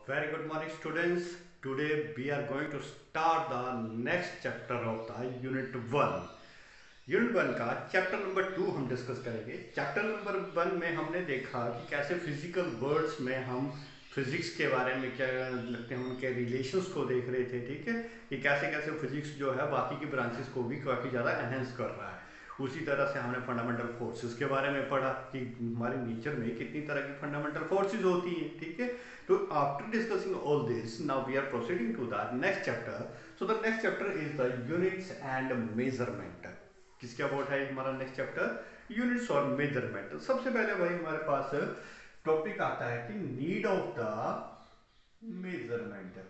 Very good morning, students. Today we are going to start the next chapter of the Unit 1. Unit 1 का chapter number 2 हम discuss करेंगे। Chapter number 1 में हमने देखा कि कैसे फिजिकल वर्ड्स में हम फिजिक्स के बारे में क्या लगते हैं उनके रिलेशंस को देख रहे थे। ठीक है, कि कैसे कैसे फिजिक्स जो है बाकी की ब्रांचेस को भी काफ़ी ज़्यादा एनहेंस कर रहा है। उसी तरह से हमने फंडामेंटल फोर्सेस के बारे में पढ़ा कि हमारे नेचर में कितनी तरह की फंडामेंटल फोर्सेस होती हैं। ठीक है, तो after discussing all this now we are proceeding to the next chapter. So the next chapter is the units and measurement. किसके अबाउट है हमारा नेक्स्ट चैप्टर? यूनिट्स और मेजरमेंट। सबसे पहले भाई हमारे पास टॉपिक आता है कि need of the measurement.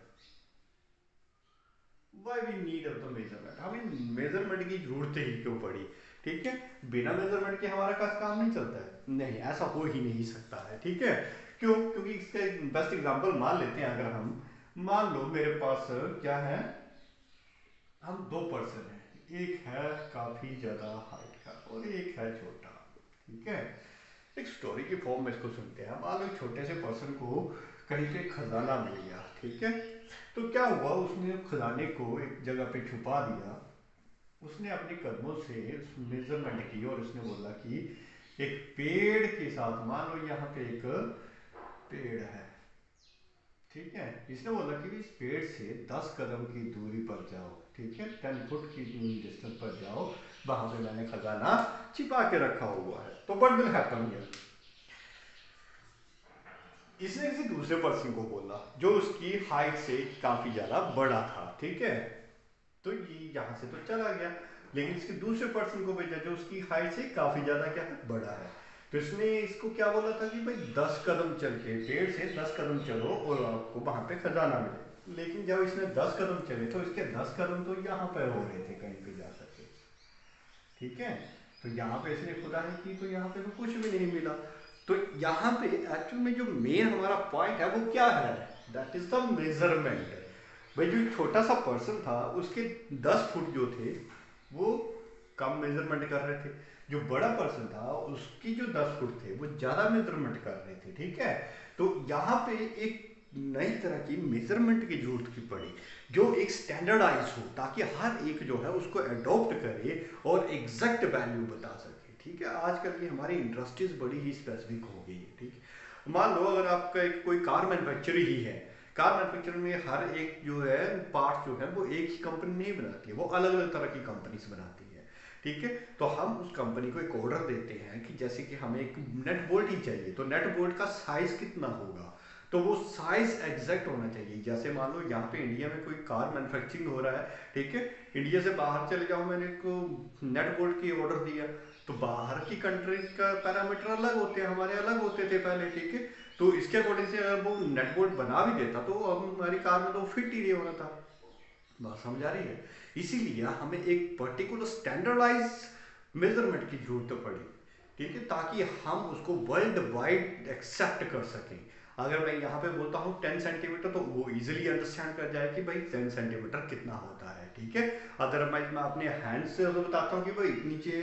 Why we need of the measurement, हमें मेजरमेंट की जरूरत ही क्यों पड़ी? ठीक है, बिना मेजरमेंट के हमारा काम नहीं चलता है, नहीं ऐसा हो ही नहीं सकता है। ठीक है, क्यों? क्योंकि इसका एक बेस्ट एग्जांपल मान लेते हैं। अगर हम मान लो मेरे पास क्या है, हम दो पर्सन हैं, एक है काफी ज्यादा हाइट का और एक है छोटा। ठीक है, एक स्टोरी की फॉर्म में इसको सुनते हैं। मान लो छोटे से पर्सन को कहीं पे खजाना मिल गया। ठीक है, तो क्या हुआ, उसने खजाने को एक जगह पे छुपा दिया। उसने अपने कदमों से मेजरमेंट की और उसने बोला कि एक पेड़ के साथ, मान लो यहाँ पे एक पेड़ है। ठीक है, इसने बोला कि इस पेड़ से 10 कदम की दूरी पर जाओ। ठीक है, 10 फुट की डिस्टेंस पर जाओ, वहां पे मैंने खजाना छिपा के रखा हुआ है। तो व्हाट विल हैपन हियर? इसने किसी दूसरे पर्सन को बोला जो उसकी हाइट से काफी ज्यादा बड़ा था। ठीक है, तो ये यहां से तो चला गया, लेकिन इसके दूसरे पर्सन को भेजा जो उसकी हाइट से काफी ज्यादा क्या है, बड़ा है। तो इसने इसको क्या बोला था कि भाई 10 कदम चल के, पेड़ से 10 कदम चलो और आपको वहां पे खजाना मिले। लेकिन जब इसने 10 कदम चले तो इसके 10 कदम तो यहाँ पे हो रहे थे, कहीं पे जा सके। ठीक है, तो यहाँ पे इसने खुदाई की तो यहाँ पे तो कुछ भी नहीं मिला। तो यहाँ पे एक्चुअल में जो मेन हमारा पॉइंट है वो क्या है? That is the measurement. भाई जो छोटा सा पर्सन था उसके 10 फुट जो थे वो कम मेजरमेंट कर रहे थे, जो बड़ा पर्सन था उसकी जो 10 फुट थे वो ज्यादा मेजरमेंट कर रहे थे। ठीक है, तो यहाँ पे एक नई तरह की मेजरमेंट की जरूरत की पड़ी जो एक स्टैंडर्डाइज हो, ताकि हर एक जो है उसको अडॉप्ट करे और एग्जैक्ट वैल्यू बता सके। ठीक है, आजकल की हमारी इंडस्ट्रीज बड़ी ही स्पेसिफिक हो गई है। ठीक है, मान लो अगर आपका एक कोई कार मैन्युफैक्चर ही है, कार मैन्युफैक्चर में हर एक जो है पार्ट जो है वो एक ही कंपनी नहीं बनाती है, वो अलग अलग तरह की कंपनीज बनाती है। ठीक है, तो हम उस कंपनी को एक ऑर्डर देते हैं कि जैसे कि हमें एक नेट बोल्ट ही चाहिए, तो नेट बोल्ट का साइज कितना होगा, तो वो साइज एग्जैक्ट होना चाहिए। जैसे मान लो यहाँ पे इंडिया में कोई कार मैन्युफैक्चरिंग हो रहा है। ठीक है, इंडिया से बाहर चले जाओ, मैंने को नेट बोल्ट की ऑर्डर दिया, तो बाहर की कंट्रीज का पैरामीटर अलग होते हैं, हमारे अलग होते थे पहले। ठीक है, तो इसके अकॉर्डिंग से अगर वो नेट बोल्ट बना भी देता तो अब हमारी कार में तो फिट ही नहीं होना था। बात समझ आ रही है? इसीलिए हमें एक पर्टिकुलर स्टैंडर्डाइज मेजरमेंट की जरूरत पड़ी। ठीक है, ताकि हम उसको वर्ल्ड वाइड एक्सेप्ट कर सकें। अगर मैं यहाँ पे बोलता हूँ 10 सेंटीमीटर तो वो इजिली अंडरस्टैंड कर जाए कि भाई 10 सेंटीमीटर कितना होता है। ठीक है, अदरवाइज मैं अपने हैंड से बताता हूँ कि भाई नीचे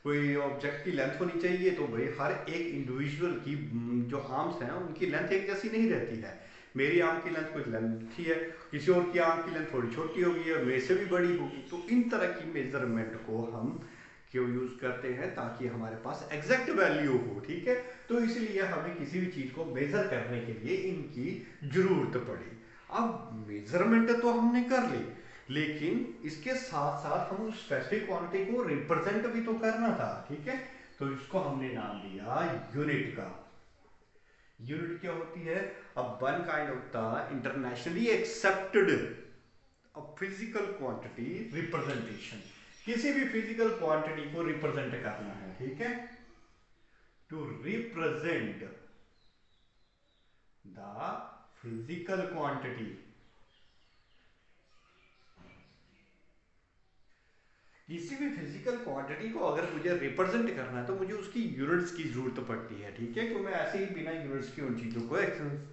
कोई ऑब्जेक्ट की लेंथ होनी चाहिए, तो भाई हर एक इंडिविजुअल की जो आर्म्स हैं उनकी लेंथ एक जैसी नहीं रहती है। मेरी आर्म की लेंथ कुछ लेंथ ही है, किसी और की आर्म की लेंथ थोड़ी छोटी होगी और मेरे से भी बड़ी होगी। तो इन तरह की मेजरमेंट को हम क्यों यूज करते हैं? ताकि हमारे पास एग्जैक्ट वैल्यू हो। ठीक है, तो इसलिए हमें किसी भी चीज को मेजर करने के लिए इनकी जरूरत पड़ी। अब मेजरमेंट तो हमने कर ली, लेकिन इसके साथ साथ हम उस स्पेसिफिक क्वांटिटी को रिप्रेजेंट भी तो करना था। ठीक है, तो इसको हमने नाम दिया यूनिट का। यूनिट क्या होती है? अब one kind of the internationally accepted physical quantity representation. किसी भी फिजिकल क्वांटिटी को रिप्रेजेंट करना है। ठीक है, to represent the physical quantity, किसी भी फिजिकल क्वांटिटी को अगर मुझे रिप्रेजेंट करना है तो मुझे उसकी यूनिट्स की जरूरत पड़ती है। ठीक है, क्योंकि मैं ऐसे ही बिना यूनिट्स की उन चीजों को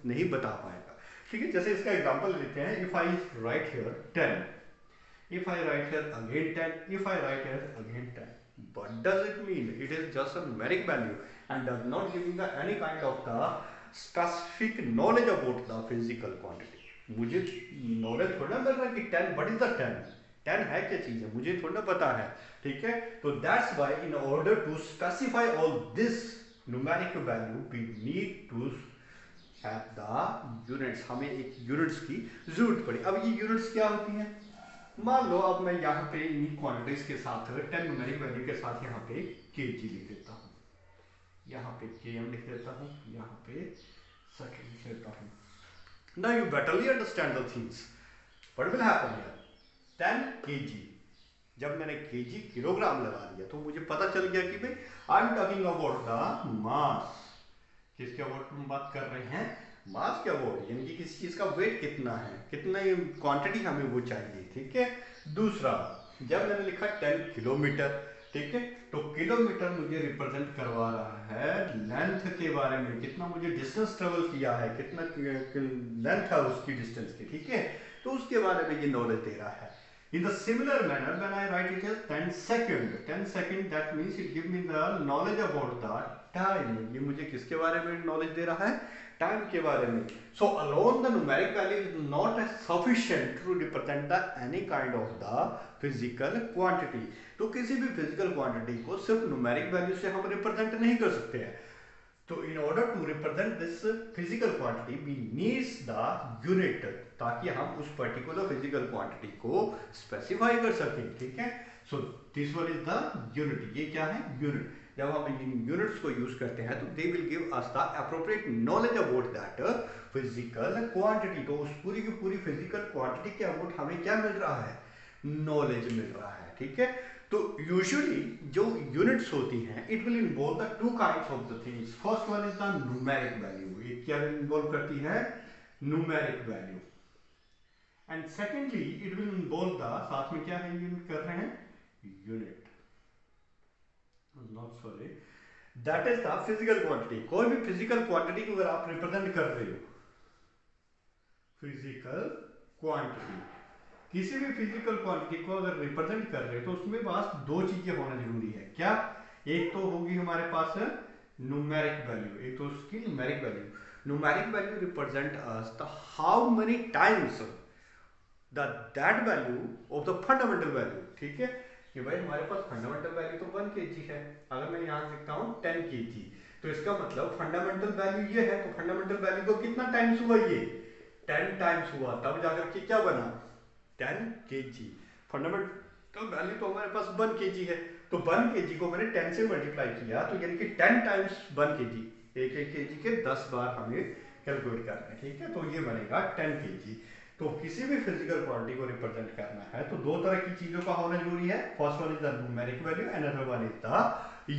नहीं बता पाएगा। ठीक है, जैसे इसका एग्जांपल लेते हैं। If I right here 10, if I write here again 10, if I write here again 10, what does it mean? It is just a numeric value and does not giving the any kind of the specific knowledge about the physical quantity. मुझे knowledge थोड़ा मिल रहा है कि 10 what is the 10 है क्या चीज है, मुझे थोड़ा पता है, ठीक है। तो that's why in order to specify all this numeric value we need to have the units, हमें एक यूनिट्स की जरूरत पड़ी। अब ये यूनिट्स क्या होती हैं, मान लो अब मैं यहाँ पे इन क्वांटिटीज के साथ 10 न्यूमेरिक वैल्यू के साथ यहाँ पे केजी लिख देता हूँ, यहाँ पे केएम लिख देता हूँ, यहाँ पे सेकंड लिख देता हूँ। Now you betterly understand the things. What will happen here? 10 kg, जब मैंने केजी किलोग्राम लगा दिया तो मुझे पता चल गया कि भाई I am talking about the mass. किसके अबाउट हम बात कर रहे हैं, मास के अबाउट, यानी कि किसी चीज का वेट कितना है, कितना क्वांटिटी हमें वो चाहिए, ठीक है। दूसरा, जब मैंने लिखा 10 किलोमीटर, ठीक है, तो किलोमीटर मुझे रिप्रेजेंट करवा रहा है लेंथ के बारे में, कितना मुझे डिस्टेंस ट्रेवल किया है, कितना लेंथ है उसकी डिस्टेंस की, ठीक है, तो उसके बारे में ये नॉलेज दे रहा है। In the similar manner, when I write it as 10 second, that means it give me the knowledge about the time. ये मुझे किसके बारे में नॉलेज दे रहा है, टाइम के बारे में। So alone the numeric value is not sufficient to represent the any kind of the physical quantity. तो किसी भी physical quantity को सिर्फ numeric value से हम represent नहीं कर सकते हैं। तो in order to represent this physical quantity we needs the unit, ताकि हम उस particular physical quantity को specify कर सकें, ठीक है। So this one is the unit, ये क्या है, unit। जब हम इन यूनिट्स को यूज करते हैं तो they will give us the appropriate knowledge about that physical quantity. तो उस पूरी की पूरी फिजिकल क्वांटिटी के अबाउट हमें क्या मिल रहा है, नॉलेज मिल रहा है, ठीक है। तो यूजुअली जो यूनिट्स होती हैं it will involve the two kinds of the things. First one is the numeric value, ये क्या इन्वॉल्व करती है, numeric value. And secondly it will involve the, साथ में क्या है यूनिट कर रहे हैं, unit, not sorry, that is the physical quantity. कोई भी फिजिकल क्वांटिटी को अगर आप रिप्रेजेंट कर रहे हो, फिजिकल क्वांटिटी, किसी भी फिजिकल क्वांटिटी को अगर रिप्रेजेंट कर रहे हो तो उसमें पास दो चीजें होना जरूरी है। क्या, एक तो होगी हमारे पास न्यूमेरिक वैल्यू, एक तो उसकी numeric value. Numeric value represent us the how many times that value of the fundamental value, ठीक है। कि भाई हमारे पास फंडामेंटल वैल्यू तो 1 kg है, अगर मैं यहाँ लिखता हूँ 10 kg, तो इसका मतलब फंडामेंटल वैल्यू ये है, तो फंडामेंटल वैल्यू को कितना टाइम्स हुआ, ये 10 टाइम्स हुआ, तब जाकर के क्या बना, 10 kg। फंडामेंटल वैल्यू तो हमारे पास 1 kg है, तो 1 kg को मैंने 10 से मल्टीप्लाई किया, तो यानी कि 10 टाइम्स 1 kg, एक kg के 10 बार हमें कैलकुलेट करना है, ठीक है। तो ये बनेगा 10 kg। तो किसी भी फिजिकल क्वांटिटी को रिप्रेजेंट करना है तो दो तरह की चीजों का होना जरूरी है। First one is the numeric value, another one is the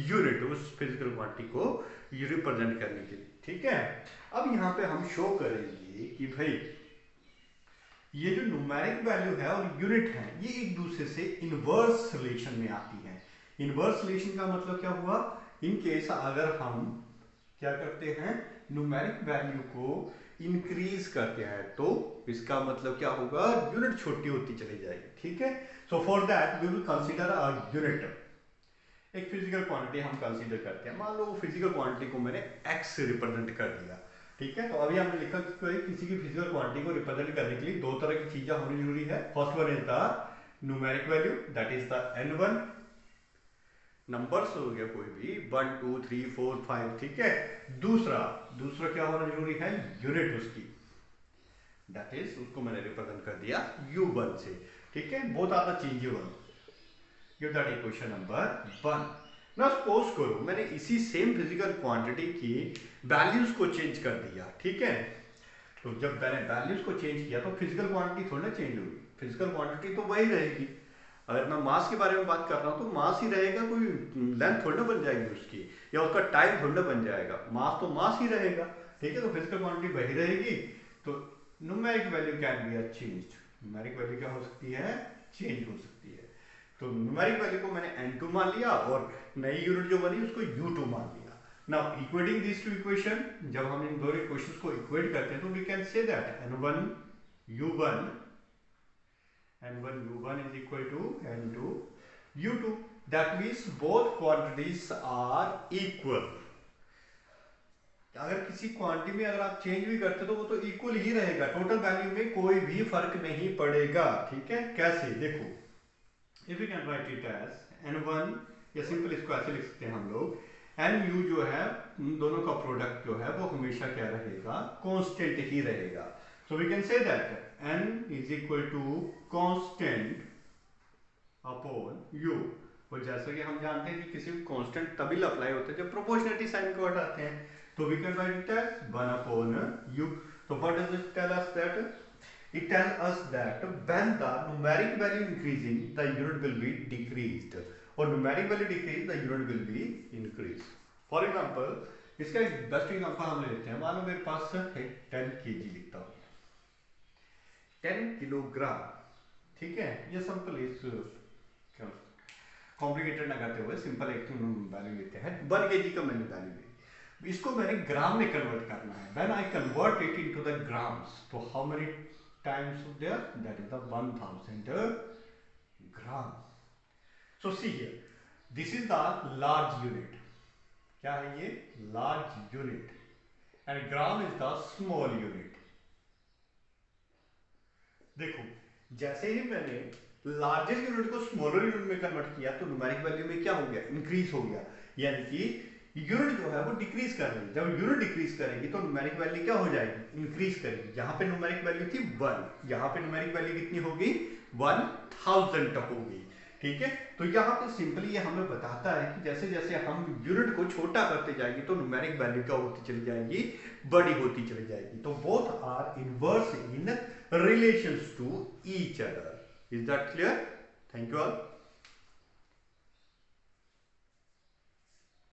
unit, उस फिजिकल क्वांटिटी को रिप्रेजेंट करने के लिए, ठीक है। अब यहाँ पे हम शो करेंगे कि भाई ये जो न्यूमेरिक वैल्यू है और यूनिट है ये एक दूसरे से इनवर्स रिलेशन में आती है। इनवर्स रिलेशन का मतलब क्या हुआ, इन केस अगर हम क्या करते हैं, न्यूमेरिक वैल्यू को इंक्रीज करते हैं तो इसका मतलब क्या होगा, यूनिट छोटी होती चली जाएगी, ठीक है। So for that we will consider a unit, एक फिजिकल क्वांटिटी हम कंसीडर करते हैं। मान लो वो फिजिकल क्वांटिटी को मैंने x से रिप्रेजेंट कर दिया, ठीक है। तो अभी हमने लिखा कि किसी की फिजिकल क्वांटिटी को रिप्रेजेंट करने के लिए दो तरह की चीजें होनी जरूरी है। First one is the numeric value, that is the n1, numbers हो गया कोई भी 1 2 3 4 5, ठीक है। दूसरा क्या होना जरूरी है, यूनिट उसकी, दैट इज उसको मैंने रिप्रेजेंट कर दिया u1 से, ठीक है। Both are the changeable, give that equation number 1। ना सपोज करो मैंने इसी सेम फिजिकल क्वांटिटी की वैल्यूज को चेंज कर दिया, ठीक है। तो जब मैंने वैल्यूज को चेंज किया तो फिजिकल क्वांटिटी थोड़ी ना चेंज होगी, फिजिकल क्वांटिटी तो वही रहेगी। अगर मैं मास के बारे में बात कर रहा हूं तो मास ही रहेगा, कोई लेंथ थोड़ी ना बन जाएगी उसकी, या उसका टाइम थोड़ी ना बन जाएगा, मास तो मास ही रहेगा, ठीक है। तो फिजिकल क्वांटिटी वही रहेगी। तो numeric value can be changed, numeric value क्या हो सकती है, चेंज हो सकती है। तो न्यूमेरिक वैल्यू को मैंने n2 मान लिया और नई यूनिट जो बनी उसको u2 मान लिया। Now equating this to equation, जब हम इन दो इक्वेशंस को इक्वेट करते हैं तो we can say that n1 u1 is equal to n2 u2, that means both quantities are equal, अगर किसी क्वांटिटी में अगर आप चेंज भी करते तो वो तो इक्वल ही रहेगा, टोटल वैल्यू में कोई भी फर्क नहीं पड़ेगा। ठीक है, कैसे देखो, if you can write it as n1, या सिंपल इसको ऐसे लिख सकते हैं हम लोग, nu जो है उन दोनों का प्रोडक्ट जो है वो हमेशा क्या रहेगा, कांस्टेंट ही रहेगा। So we can say that n is equal to constant upon u। और जैसा कि हम जानते हैं कि किसी कांस्टेंट तभी अप्लाई होता है जब प्रोपोर्शनलिटी साइन को हटाते हैं, तो we can write it as 1 upon u। तो what does it tell us that, it tells us that when the numeric value increasing the unit will be decreased, or numeric value decrease the unit will be increased। for example, इसका एक best example हम लेते हैं, मान लो मेरे पास एक 10 kg लिखता हूँ, 10 किलोग्राम। ठीक है, ये सिंपल इस कॉम्प्लिकेटेड ना करते हुए सिंपल एक वैल्यू लेते हैं, 1 kg का मैंने वैल्यू ली, इसको मैंने ग्राम में कन्वर्ट करना है। When I convert it into the grams, तो how many times there, that is the 1000 gram। so see here, this is the large unit, क्या है ये, large unit, and gram is the small unit। देखो, जैसे ही मैंने largest unit को smaller unit में convert किया तो न्यूमेरिक वैल्यू में क्या हो गया, इंक्रीज हो गया, यानी कि यूनिट जो है वो डिक्रीज कर रही है। जब यूनिट डिक्रीज करेगी तो न्यूमेरिक वैल्यू क्या हो जाएगी, इंक्रीज करेगी। यहाँ पे न्यूमेरिक वैल्यू थी 1, यहाँ पे न्यूमेरिक वैल्यू कितनी होगी, 1000 तक होगी। ठीक है, तो यहाँ पे सिंपली ये हमें बताता है कि जैसे जैसे हम यूनिट को छोटा करते जाएंगे तो न्यूमेरिक वैल्यू क्या होती चली जाएगी, बड़ी होती चली जाएगी। तो both are inverse in relations to each other. Is that clear? Thank you all.